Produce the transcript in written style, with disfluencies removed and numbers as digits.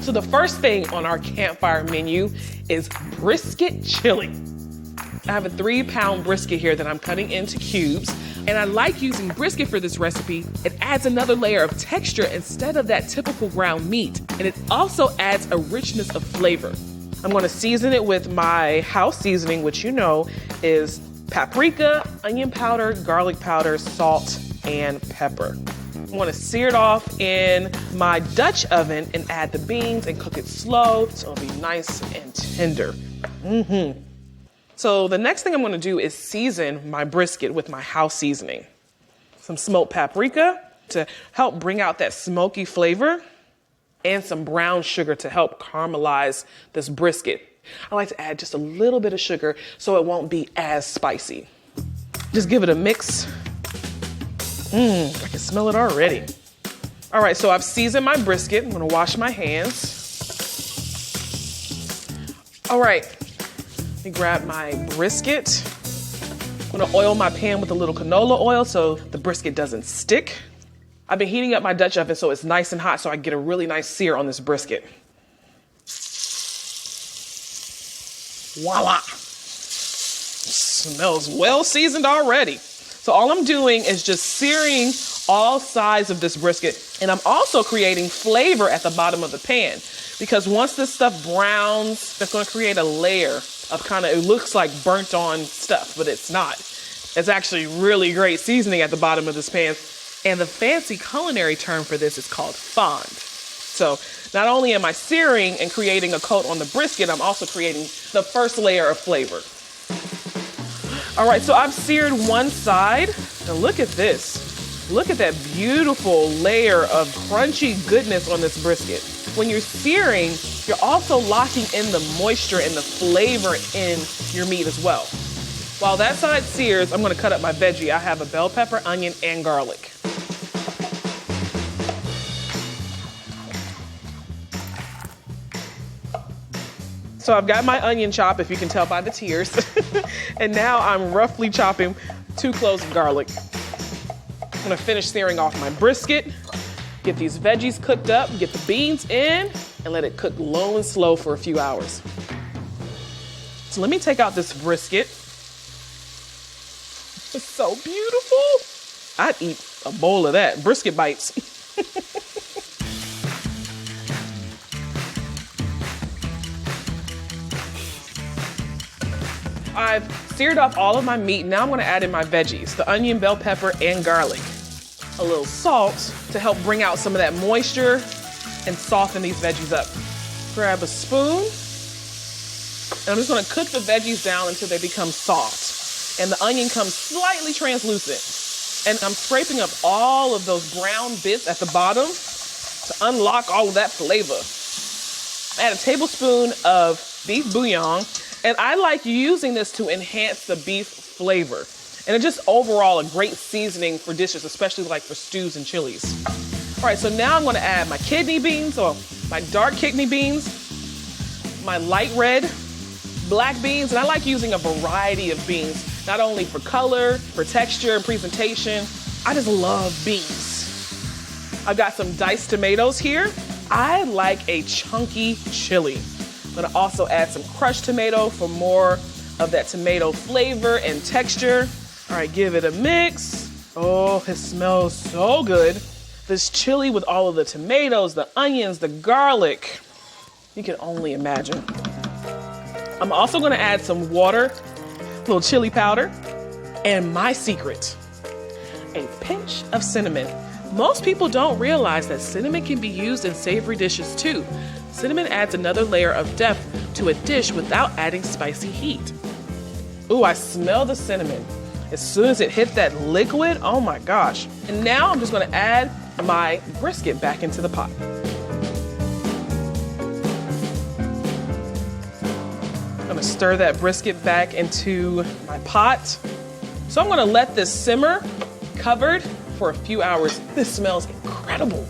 So the first thing on our campfire menu is brisket chili. I have a 3-pound brisket here that I'm cutting into cubes. And I like using brisket for this recipe. It adds another layer of texture instead of that typical ground meat. And it also adds a richness of flavor. I'm gonna season it with my house seasoning, which you know is paprika, onion powder, garlic powder, salt, and pepper. I'm gonna sear it off in my Dutch oven and add the beans and cook it slow so it'll be nice and tender. So the next thing I'm gonna do is season my brisket with my house seasoning. Some smoked paprika to help bring out that smoky flavor, and some brown sugar to help caramelize this brisket. I like to add just a little bit of sugar so it won't be as spicy. Just give it a mix. I can smell it already. All right, so I've seasoned my brisket. I'm gonna wash my hands. All right, let me grab my brisket. I'm gonna oil my pan with a little canola oil so the brisket doesn't stick. I've been heating up my Dutch oven so it's nice and hot so I can get a really nice sear on this brisket. Voila! Smells well seasoned already. So all I'm doing is just searing all sides of this brisket, and I'm also creating flavor at the bottom of the pan, because once this stuff browns, that's gonna create a layer of it looks like burnt on stuff, but it's not. It's actually really great seasoning at the bottom of this pan. And the fancy culinary term for this is called fond. So not only am I searing and creating a coat on the brisket, I'm also creating the first layer of flavor. All right, so I've seared one side. Now look at this. Look at that beautiful layer of crunchy goodness on this brisket. When you're searing, you're also locking in the moisture and the flavor in your meat as well. While that side sears, I'm gonna cut up my veggie. I have a bell pepper, onion, and garlic. So I've got my onion chop, if you can tell by the tears. And now I'm roughly chopping 2 cloves of garlic. I'm gonna finish searing off my brisket, get these veggies cooked up, get the beans in, and let it cook low and slow for a few hours. So let me take out this brisket. It's so beautiful. I'd eat a bowl of that, brisket bites. I've seared off all of my meat. Now I'm gonna add in my veggies, the onion, bell pepper, and garlic. A little salt to help bring out some of that moisture and soften these veggies up. Grab a spoon, and I'm just gonna cook the veggies down until they become soft and the onion comes slightly translucent. And I'm scraping up all of those brown bits at the bottom to unlock all of that flavor. Add a tablespoon of beef bouillon, and I like using this to enhance the beef flavor. And it's just overall a great seasoning for dishes, especially like for stews and chilies. All right, so now I'm gonna add my kidney beans, or my dark kidney beans, my light red, black beans, and I like using a variety of beans, not only for color, for texture and presentation. I just love beans. I've got some diced tomatoes here. I like a chunky chili. I'm gonna also add some crushed tomato for more of that tomato flavor and texture. All right, give it a mix. Oh, it smells so good. This chili with all of the tomatoes, the onions, the garlic. You can only imagine. I'm also gonna add some water, a little chili powder, and my secret, a pinch of cinnamon. Most people don't realize that cinnamon can be used in savory dishes too. Cinnamon adds another layer of depth to a dish without adding spicy heat. Ooh, I smell the cinnamon. As soon as it hit that liquid, oh my gosh. And now I'm just gonna add my brisket back into the pot. I'm gonna stir that brisket back into my pot. So I'm gonna let this simmer covered for a few hours. This smells incredible.